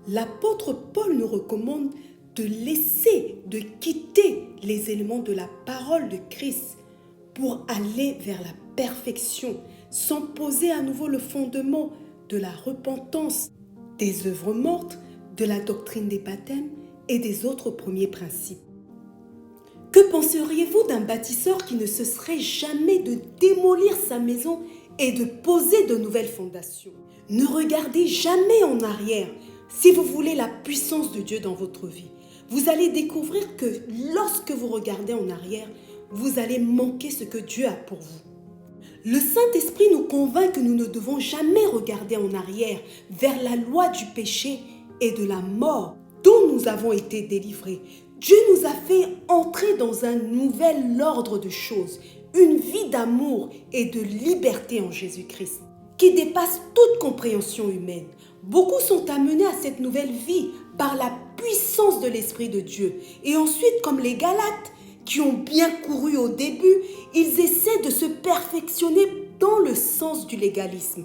l'apôtre Paul nous recommande de quitter les éléments de la parole de Christ pour aller vers la perfection, sans poser à nouveau le fondement de la repentance, des œuvres mortes, de la doctrine des baptêmes et des autres premiers principes. Que penseriez-vous d'un bâtisseur qui ne cesserait jamais de démolir sa maison et de poser de nouvelles fondations? Ne regardez jamais en arrière si vous voulez la puissance de Dieu dans votre vie. Vous allez découvrir que lorsque vous regardez en arrière, vous allez manquer ce que Dieu a pour vous. Le Saint-Esprit nous convainc que nous ne devons jamais regarder en arrière vers la loi du péché et de la mort dont nous avons été délivrés. Dieu nous a fait entrer dans un nouvel ordre de choses, une vie d'amour et de liberté en Jésus-Christ, qui dépasse toute compréhension humaine. Beaucoup sont amenés à cette nouvelle vie par la puissance de l'Esprit de Dieu. Et ensuite, comme les Galates, qui ont bien couru au début, ils essaient de se perfectionner dans le sens du légalisme.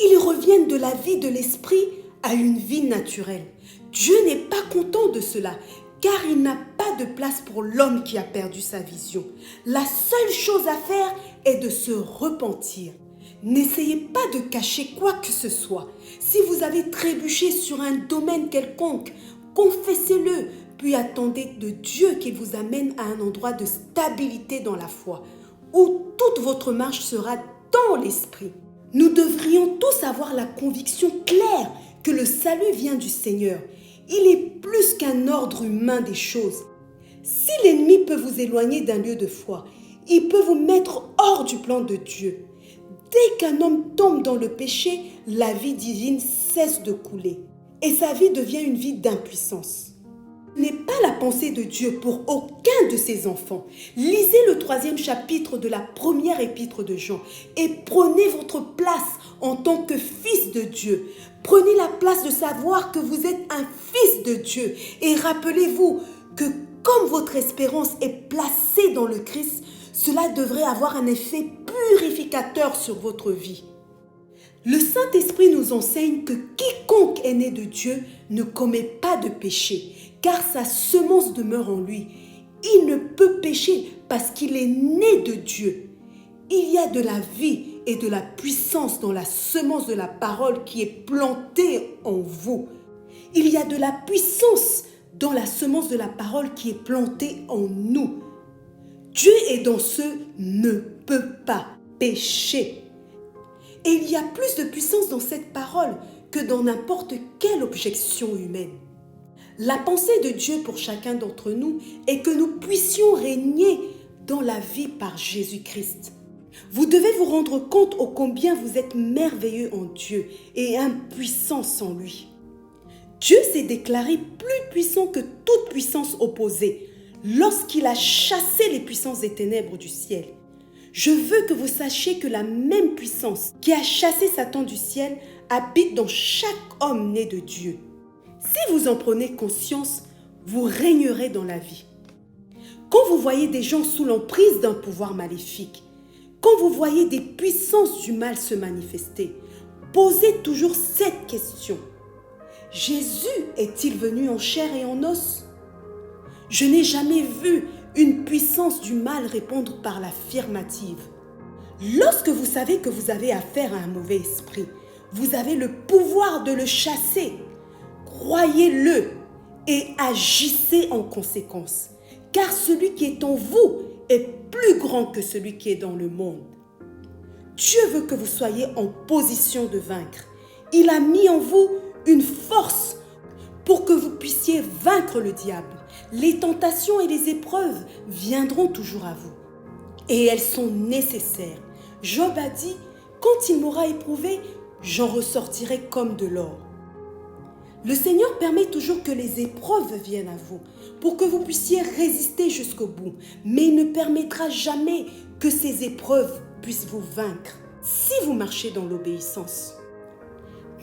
Ils reviennent de la vie de l'Esprit à une vie naturelle. Dieu n'est pas content de cela, car il n'a pas de place pour l'homme qui a perdu sa vision. La seule chose à faire est de se repentir. N'essayez pas de cacher quoi que ce soit. Si vous avez trébuché sur un domaine quelconque, confessez-le, puis attendez de Dieu qu'il vous amène à un endroit de stabilité dans la foi, où toute votre marche sera dans l'esprit. Nous devrions tous avoir la conviction claire que le salut vient du Seigneur. Il est plus qu'un ordre humain des choses. Si l'ennemi peut vous éloigner d'un lieu de foi, il peut vous mettre hors du plan de Dieu. Dès qu'un homme tombe dans le péché, la vie divine cesse de couler et sa vie devient une vie d'impuissance. Ce n'est pas la pensée de Dieu pour aucun de ses enfants. Lisez le 3e chapitre de la première épître de Jean et prenez votre place en tant que fils de Dieu. Prenez la place de savoir que vous êtes un fils de Dieu et rappelez-vous que comme votre espérance est placée dans le Christ, cela devrait avoir un effet purificateur sur votre vie. Le Saint-Esprit nous enseigne que quiconque est né de Dieu ne commet pas de péché, car sa semence demeure en lui. Il ne peut pécher parce qu'il est né de Dieu. Il y a de la vie et de la puissance dans la semence de la parole qui est plantée en vous. Il y a de la puissance dans la semence de la parole qui est plantée en nous. Dieu est dans ce « ne peut pas pécher ». Et il y a plus de puissance dans cette parole que dans n'importe quelle objection humaine. La pensée de Dieu pour chacun d'entre nous est que nous puissions régner dans la vie par Jésus-Christ. Vous devez vous rendre compte ô combien vous êtes merveilleux en Dieu et impuissant sans lui. Dieu s'est déclaré plus puissant que toute puissance opposée lorsqu'il a chassé les puissances des ténèbres du ciel. Je veux que vous sachiez que la même puissance qui a chassé Satan du ciel habite dans chaque homme né de Dieu. Si vous en prenez conscience, vous régnerez dans la vie. Quand vous voyez des gens sous l'emprise d'un pouvoir maléfique, quand vous voyez des puissances du mal se manifester, posez toujours cette question. Jésus est-il venu en chair et en os? Je n'ai jamais vu une puissance du mal répondre par l'affirmative. Lorsque vous savez que vous avez affaire à un mauvais esprit, vous avez le pouvoir de le chasser. Croyez-le et agissez en conséquence, car celui qui est en vous est plus grand que celui qui est dans le monde. Dieu veut que vous soyez en position de vaincre. Il a mis en vous une force pour que vous puissiez vaincre le diable. Les tentations et les épreuves viendront toujours à vous. Et elles sont nécessaires. Job a dit, quand il m'aura éprouvé, j'en ressortirai comme de l'or. Le Seigneur permet toujours que les épreuves viennent à vous pour que vous puissiez résister jusqu'au bout. Mais il ne permettra jamais que ces épreuves puissent vous vaincre si vous marchez dans l'obéissance.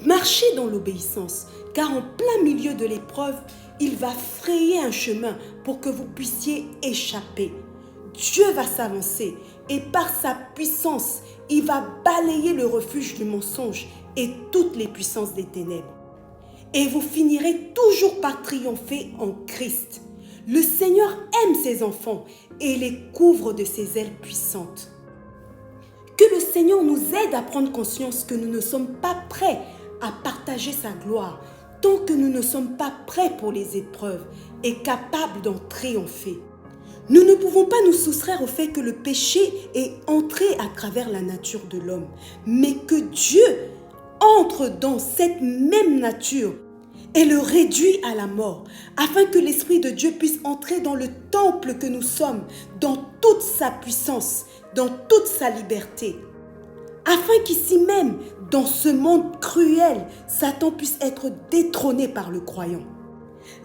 Marchez dans l'obéissance, car en plein milieu de l'épreuve, il va frayer un chemin pour que vous puissiez échapper. Dieu va s'avancer et par sa puissance, il va balayer le refuge du mensonge et toutes les puissances des ténèbres. et vous finirez toujours par triompher en Christ. Le Seigneur aime ses enfants et les couvre de ses ailes puissantes. Que le Seigneur nous aide à prendre conscience que nous ne sommes pas prêts à partager sa gloire tant que nous ne sommes pas prêts pour les épreuves et capables d'en triompher. Nous ne pouvons pas nous soustraire au fait que le péché est entré à travers la nature de l'homme, mais que Dieu entre dans cette même nature et le réduit à la mort, afin que l'Esprit de Dieu puisse entrer dans le temple que nous sommes, dans toute sa puissance, dans toute sa liberté, afin qu'ici même, dans ce monde cruel, Satan puisse être détrôné par le croyant.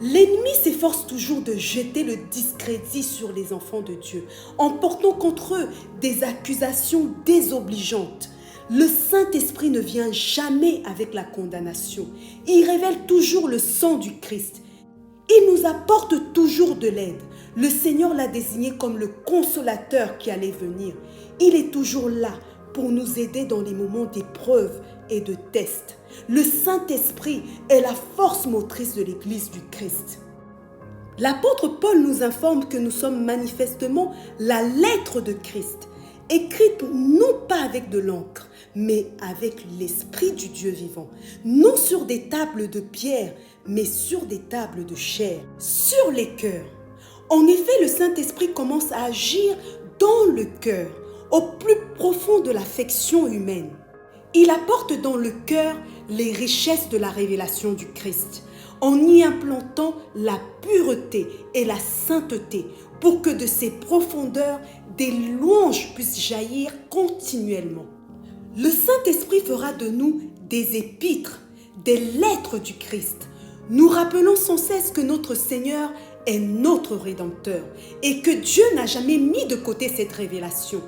L'ennemi s'efforce toujours de jeter le discrédit sur les enfants de Dieu, en portant contre eux des accusations désobligeantes. Le Saint-Esprit ne vient jamais avec la condamnation. Il révèle toujours le sang du Christ. Il nous apporte toujours de l'aide. Le Seigneur l'a désigné comme le consolateur qui allait venir. Il est toujours là pour nous aider dans les moments d'épreuve et de test. Le Saint-Esprit est la force motrice de l'Église du Christ. L'apôtre Paul nous informe que nous sommes manifestement la lettre de Christ, écrite non pas avec de l'encre, mais avec l'Esprit du Dieu vivant, non sur des tables de pierre, mais sur des tables de chair, sur les cœurs. En effet, le Saint-Esprit commence à agir dans le cœur, au plus profond de l'affection humaine. Il apporte dans le cœur les richesses de la révélation du Christ, en y implantant la pureté et la sainteté, pour que de ses profondeurs, des louanges puissent jaillir continuellement. Le Saint-Esprit fera de nous des épîtres, des lettres du Christ, nous rappelant sans cesse que notre Seigneur est notre Rédempteur et que Dieu n'a jamais mis de côté cette révélation.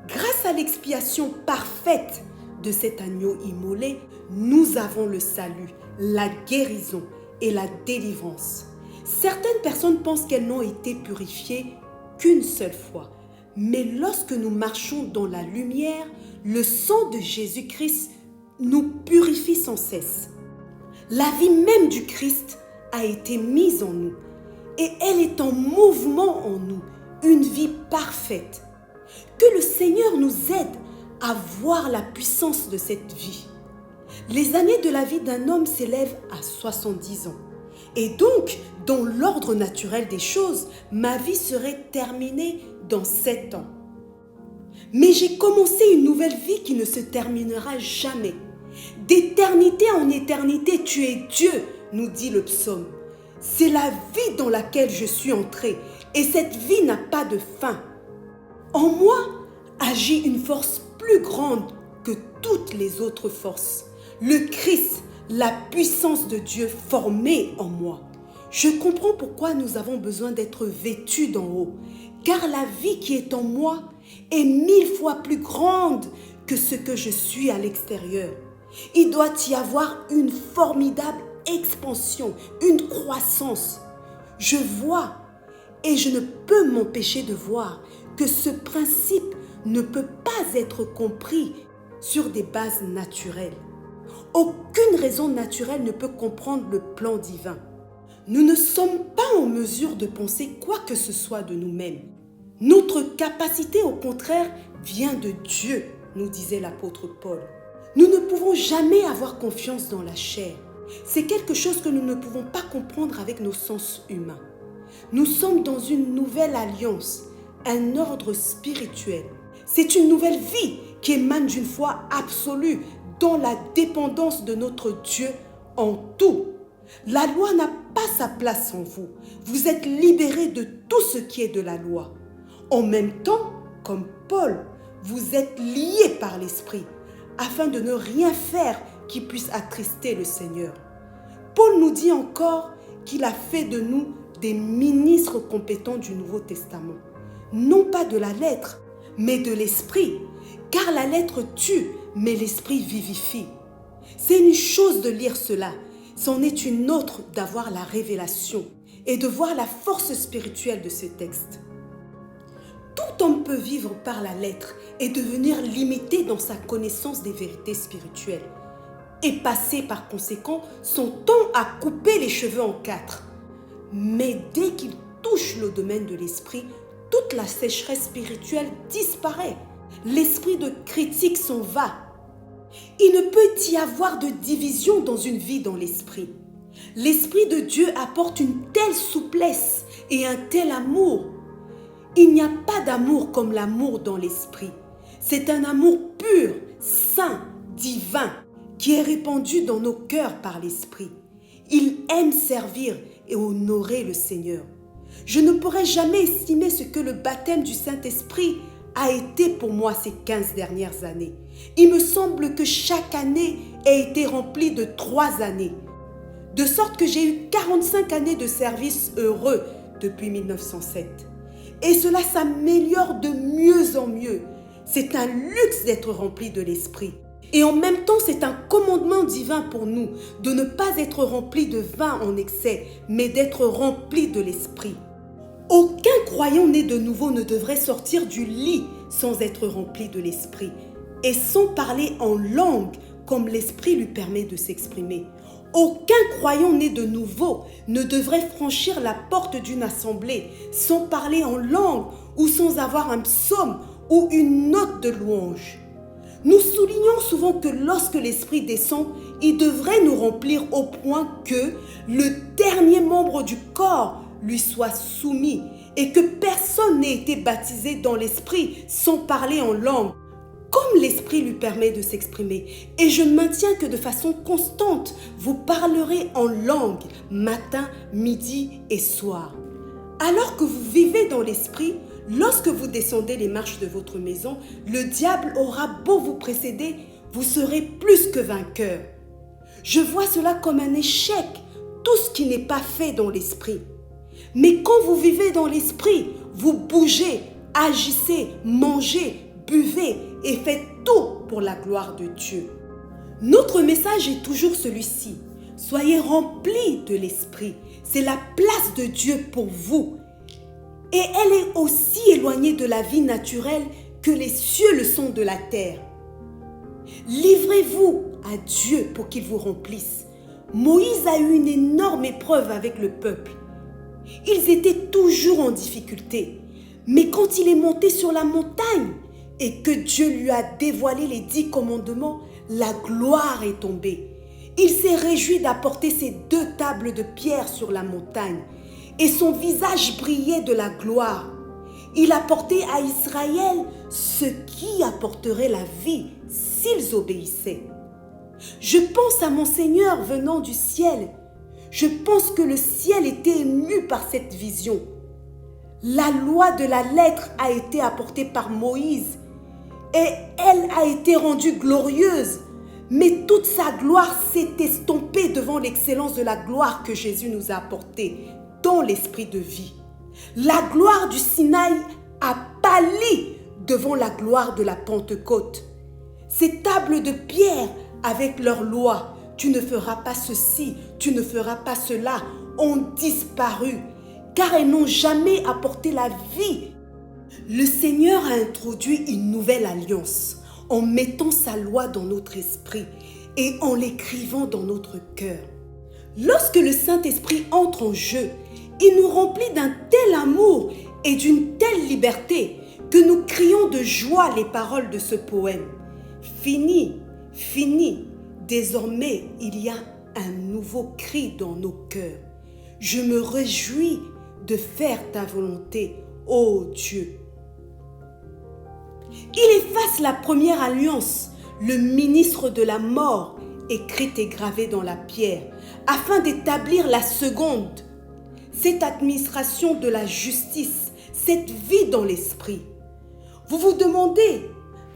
Grâce à l'expiation parfaite de cet agneau immolé, nous avons le salut, la guérison et la délivrance. Certaines personnes pensent qu'elles n'ont été purifiées qu'une seule fois. Mais lorsque nous marchons dans la lumière, le sang de Jésus-Christ nous purifie sans cesse. La vie même du Christ a été mise en nous et elle est en mouvement en nous, une vie parfaite. Que le Seigneur nous aide à voir la puissance de cette vie. Les années de la vie d'un homme s'élèvent à 70 ans. Et donc, dans l'ordre naturel des choses, ma vie serait terminée dans 7 ans. Mais j'ai commencé une nouvelle vie qui ne se terminera jamais. D'éternité en éternité, tu es Dieu, nous dit le psaume. C'est la vie dans laquelle je suis entré et cette vie n'a pas de fin. En moi agit une force plus grande que toutes les autres forces. Le Christ, la puissance de Dieu formée en moi. Je comprends pourquoi nous avons besoin d'être vêtus d'en haut, car la vie qui est en moi est 1000 fois plus grande que ce que je suis à l'extérieur. Il doit y avoir une formidable expansion, une croissance. Je vois et je ne peux m'empêcher de voir que ce principe ne peut pas être compris sur des bases naturelles. Aucune raison naturelle ne peut comprendre le plan divin. Nous ne sommes pas en mesure de penser quoi que ce soit de nous-mêmes. Notre capacité, au contraire, vient de Dieu, nous disait l'apôtre Paul. Nous ne pouvons jamais avoir confiance dans la chair. C'est quelque chose que nous ne pouvons pas comprendre avec nos sens humains. Nous sommes dans une nouvelle alliance, un ordre spirituel. C'est une nouvelle vie qui émane d'une foi absolue dans la dépendance de notre Dieu en tout. La loi n'a pas sa place en vous. Vous êtes libérés de tout ce qui est de la loi. En même temps, comme Paul, vous êtes liés par l'Esprit afin de ne rien faire qui puisse attrister le Seigneur. Paul nous dit encore qu'il a fait de nous des ministres compétents du Nouveau Testament. Non pas de la lettre, mais de l'Esprit. Car la lettre tue, mais l'Esprit vivifie. C'est une chose de lire cela. C'en est une autre d'avoir la révélation et de voir la force spirituelle de ce texte. Tout homme peut vivre par la lettre et devenir limité dans sa connaissance des vérités spirituelles. et passait par conséquent son temps à couper les cheveux en quatre. Mais dès qu'il touche le domaine de l'esprit, toute la sécheresse spirituelle disparaît. L'esprit de critique s'en va. Il ne peut y avoir de division dans une vie dans l'esprit. L'Esprit de Dieu apporte une telle souplesse et un tel amour. Il n'y a pas d'amour comme l'amour dans l'esprit. C'est un amour pur, saint, divin, qui est répandu dans nos cœurs par l'Esprit. Il aime servir et honorer le Seigneur. Je ne pourrais jamais estimer ce que le baptême du Saint-Esprit a été pour moi ces 15 dernières années. Il me semble que chaque année a été remplie de 3 années. De sorte que j'ai eu 45 années de service heureux depuis 1907. Et cela s'améliore de mieux en mieux. C'est un luxe d'être rempli de l'Esprit. Et en même temps, c'est un commandement divin pour nous de ne pas être rempli de vin en excès, mais d'être rempli de l'Esprit. Aucun croyant né de nouveau ne devrait sortir du lit sans être rempli de l'Esprit et sans parler en langue comme l'Esprit lui permet de s'exprimer. Aucun croyant né de nouveau ne devrait franchir la porte d'une assemblée sans parler en langue ou sans avoir un psaume ou une note de louange. Nous soulignons souvent que lorsque l'Esprit descend, il devrait nous remplir au point que le dernier membre du corps lui soit soumis et que personne n'ait été baptisé dans l'Esprit sans parler en langue, comme l'Esprit lui permet de s'exprimer. Et je maintiens que de façon constante, vous parlerez en langue matin, midi et soir. Alors que vous vivez dans l'Esprit, lorsque vous descendez les marches de votre maison, le diable aura beau vous précéder, vous serez plus que vainqueur. Je vois cela comme un échec, tout ce qui n'est pas fait dans l'Esprit. Mais quand vous vivez dans l'Esprit, vous bougez, agissez, mangez, buvez et faites tout pour la gloire de Dieu. Notre message est toujours celui-ci. Soyez remplis de l'Esprit. C'est la place de Dieu pour vous. Et elle est aussi éloignée de la vie naturelle que les cieux le sont de la terre. Livrez-vous à Dieu pour qu'il vous remplisse. Moïse a eu une énorme épreuve avec le peuple. Ils étaient toujours en difficulté. Mais quand il est monté sur la montagne et que Dieu lui a dévoilé les 10 commandements, la gloire est tombée. Il s'est réjoui d'apporter ces 2 tables de pierre sur la montagne et son visage brillait de la gloire. Il apportait à Israël ce qui apporterait la vie s'ils obéissaient. Je pense à mon Seigneur venant du ciel. Je pense que le ciel était ému par cette vision. La loi de la lettre a été apportée par Moïse et elle a été rendue glorieuse. Mais toute sa gloire s'est estompée devant l'excellence de la gloire que Jésus nous a apportée dans l'esprit de vie. La gloire du Sinaï a pâli devant la gloire de la Pentecôte. Ces tables de pierre avec leur loi, tu ne feras pas ceci, tu ne feras pas cela, ont disparu, car elles n'ont jamais apporté la vie. Le Seigneur a introduit une nouvelle alliance en mettant sa loi dans notre esprit et en l'écrivant dans notre cœur. Lorsque le Saint-Esprit entre en jeu, il nous remplit d'un tel amour et d'une telle liberté que nous crions de joie les paroles de ce poème. Fini, fini, désormais il y a un nouveau cri dans nos cœurs. Je me réjouis de faire ta volonté, ô Dieu. Il efface la première alliance, le ministre de la mort, écrite et gravée dans la pierre, afin d'établir la seconde. Cette administration de la justice, cette vie dans l'esprit. Vous vous demandez,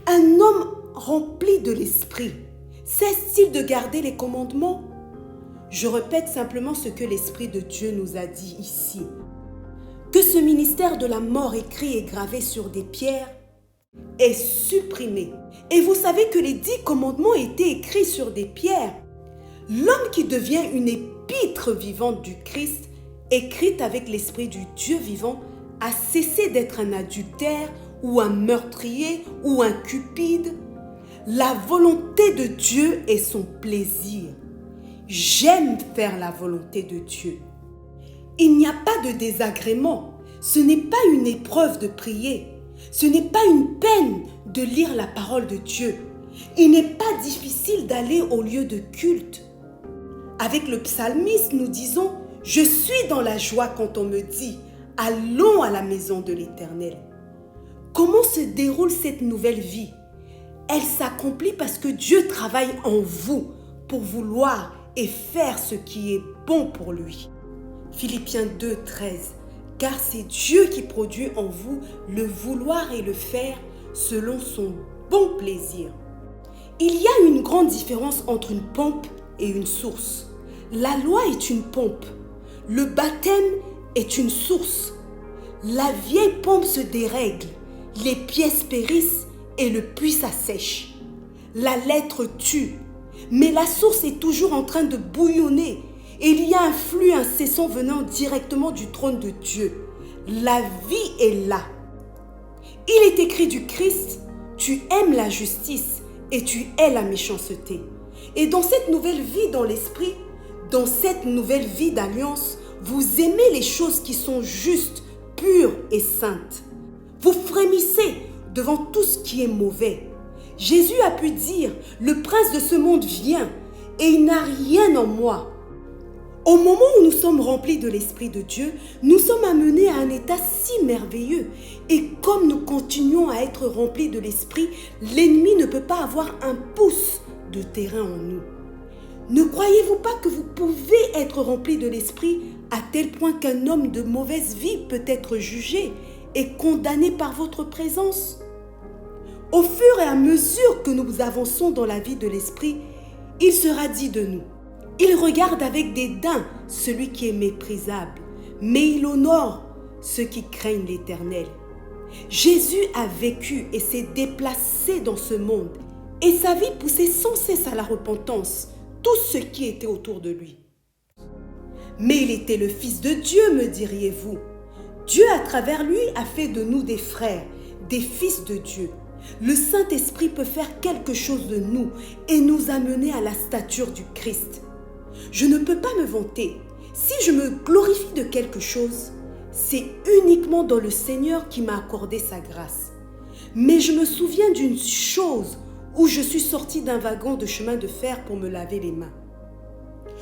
un homme rempli de l'esprit, cesse-t-il de garder les commandements? Je répète simplement ce que l'Esprit de Dieu nous a dit ici. Que ce ministère de la mort écrit et gravé sur des pierres est supprimé. Et vous savez que les 10 commandements étaient écrits sur des pierres. L'homme qui devient une épître vivante du Christ, écrite avec l'Esprit du Dieu vivant, a cessé d'être un adultère ou un meurtrier ou un cupide. La volonté de Dieu est son plaisir. J'aime faire la volonté de Dieu. Il n'y a pas de désagrément. Ce n'est pas une épreuve de prier. Ce n'est pas une peine de lire la parole de Dieu. Il n'est pas difficile d'aller au lieu de culte. Avec le psalmiste, nous disons « Je suis dans la joie quand on me dit « Allons à la maison de l'Éternel ». Comment se déroule cette nouvelle vie? Elle s'accomplit parce que Dieu travaille en vous pour vouloir et faire ce qui est bon pour lui. Philippiens 2, 13. Car c'est Dieu qui produit en vous le vouloir et le faire selon son bon plaisir. Il y a une grande différence entre une pompe et une source. La loi est une pompe. Le baptême est une source. La vieille pompe se dérègle, les pièces périssent et le puits s'assèche. La lettre tue, mais la source est toujours en train de bouillonner. Et il y a un flux incessant venant directement du trône de Dieu. La vie est là. Il est écrit du Christ, tu aimes la justice et tu hais la méchanceté. Et dans cette nouvelle vie dans l'esprit, dans cette nouvelle vie d'alliance, vous aimez les choses qui sont justes, pures et saintes. Vous frémissez devant tout ce qui est mauvais. Jésus a pu dire, le prince de ce monde vient et il n'a rien en moi. Au moment où nous sommes remplis de l'Esprit de Dieu, nous sommes amenés à un état si merveilleux. Et comme nous continuons à être remplis de l'Esprit, l'ennemi ne peut pas avoir un pouce de terrain en nous. Ne croyez-vous pas que vous pouvez être remplis de l'Esprit à tel point qu'un homme de mauvaise vie peut être jugé et condamné par votre présence? Au fur et à mesure que nous avançons dans la vie de l'Esprit, il sera dit de nous. Il regarde avec dédain celui qui est méprisable, mais il honore ceux qui craignent l'Éternel. Jésus a vécu et s'est déplacé dans ce monde, et sa vie poussait sans cesse à la repentance tout ce qui était autour de lui. Mais il était le Fils de Dieu, me diriez-vous. Dieu, à travers lui, a fait de nous des frères, des fils de Dieu. Le Saint-Esprit peut faire quelque chose de nous et nous amener à la stature du Christ. Je ne peux pas me vanter. Si je me glorifie de quelque chose, c'est uniquement dans le Seigneur qui m'a accordé sa grâce. Mais je me souviens d'une chose où je suis sortie d'un wagon de chemin de fer pour me laver les mains.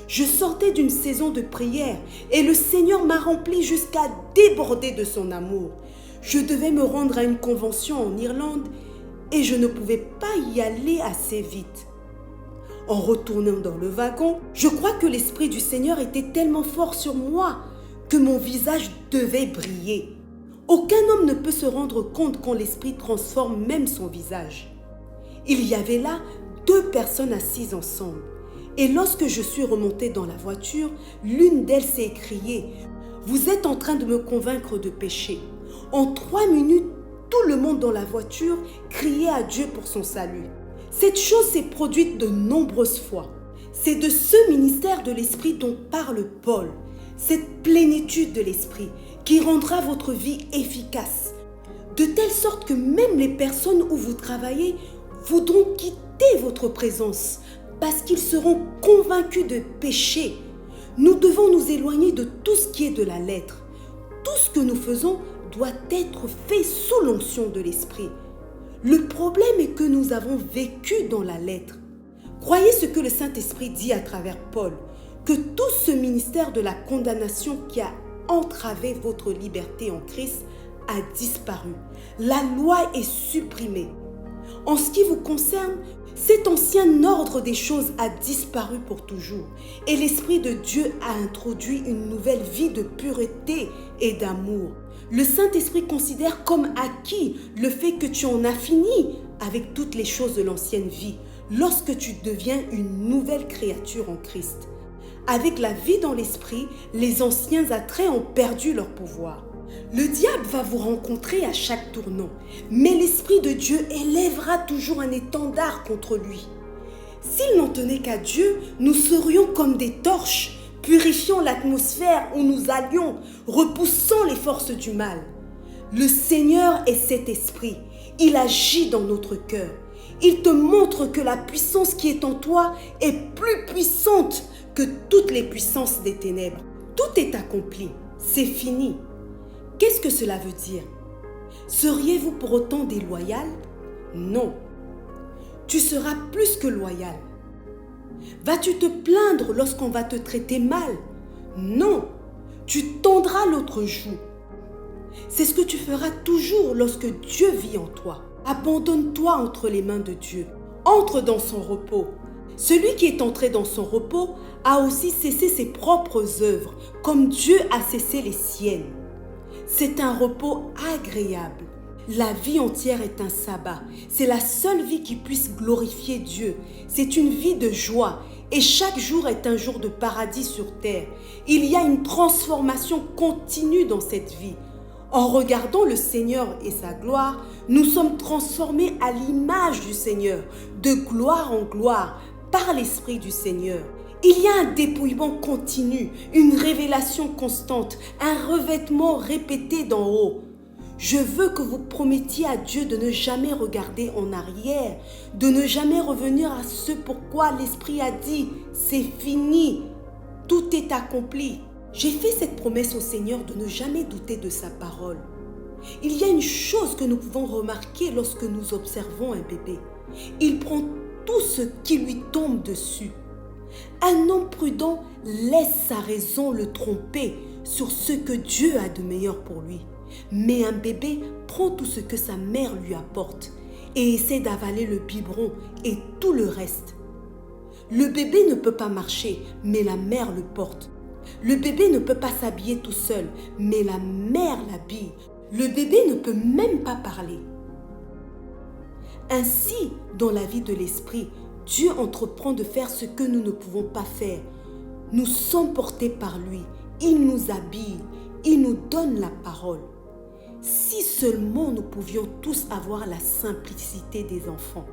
Je sortais d'une saison de prière et le Seigneur m'a rempli jusqu'à déborder de son amour. Je devais me rendre à une convention en Irlande et je ne pouvais pas y aller assez vite. En retournant dans le wagon, je crois que l'Esprit du Seigneur était tellement fort sur moi que mon visage devait briller. Aucun homme ne peut se rendre compte quand l'Esprit transforme même son visage. Il y avait là 2 personnes assises ensemble. Et lorsque je suis remontée dans la voiture, l'une d'elles s'est écriée « Vous êtes en train de me convaincre de pécher ». En 3 minutes, tout le monde dans la voiture criait à Dieu pour son salut. Cette chose s'est produite de nombreuses fois. C'est de ce ministère de l'Esprit dont parle Paul, cette plénitude de l'Esprit qui rendra votre vie efficace, de telle sorte que même les personnes où vous travaillez voudront quitter votre présence parce qu'ils seront convaincus de péché. Nous devons nous éloigner de tout ce qui est de la lettre. Tout ce que nous faisons doit être fait sous l'onction de l'Esprit. Le problème est que nous avons vécu dans la lettre. Croyez ce que le Saint-Esprit dit à travers Paul, que tout ce ministère de la condamnation qui a entravé votre liberté en Christ a disparu. La loi est supprimée. En ce qui vous concerne, cet ancien ordre des choses a disparu pour toujours et l'Esprit de Dieu a introduit une nouvelle vie de pureté et d'amour. Le Saint-Esprit considère comme acquis le fait que tu en as fini avec toutes les choses de l'ancienne vie lorsque tu deviens une nouvelle créature en Christ. Avec la vie dans l'Esprit, les anciens attraits ont perdu leur pouvoir. Le diable va vous rencontrer à chaque tournant, mais l'Esprit de Dieu élèvera toujours un étendard contre lui. S'il n'en tenait qu'à Dieu, nous serions comme des torches, purifiant l'atmosphère où nous allions, repoussant les forces du mal. Le Seigneur est cet esprit. Il agit dans notre cœur. Il te montre que la puissance qui est en toi est plus puissante que toutes les puissances des ténèbres. Tout est accompli, c'est fini. Qu'est-ce que cela veut dire? Seriez-vous pour autant déloyal? Non. Tu seras plus que loyal. Vas-tu te plaindre lorsqu'on va te traiter mal? Non. Tu tendras l'autre joue. C'est ce que tu feras toujours lorsque Dieu vit en toi. Abandonne-toi entre les mains de Dieu. Entre dans son repos. Celui qui est entré dans son repos a aussi cessé ses propres œuvres, comme Dieu a cessé les siennes. C'est un repos agréable. La vie entière est un sabbat. C'est la seule vie qui puisse glorifier Dieu. C'est une vie de joie. Et chaque jour est un jour de paradis sur terre. Il y a une transformation continue dans cette vie. En regardant le Seigneur et sa gloire, nous sommes transformés à l'image du Seigneur, de gloire en gloire, par l'Esprit du Seigneur. Il y a un dépouillement continu, une révélation constante, un revêtement répété d'en haut. Je veux que vous promettiez à Dieu de ne jamais regarder en arrière, de ne jamais revenir à ce pourquoi l'Esprit a dit « c'est fini, tout est accompli ». J'ai fait cette promesse au Seigneur de ne jamais douter de sa parole. Il y a une chose que nous pouvons remarquer lorsque nous observons un bébé. Il prend tout ce qui lui tombe dessus. Un homme prudent laisse sa raison le tromper sur ce que Dieu a de meilleur pour lui. Mais un bébé prend tout ce que sa mère lui apporte et essaie d'avaler le biberon et tout le reste. Le bébé ne peut pas marcher, mais la mère le porte. Le bébé ne peut pas s'habiller tout seul, mais la mère l'habille. Le bébé ne peut même pas parler. Ainsi, dans la vie de l'esprit, Dieu entreprend de faire ce que nous ne pouvons pas faire. Nous sommes portés par lui. Il nous habille. Il nous donne la parole. Si seulement nous pouvions tous avoir la simplicité des enfants.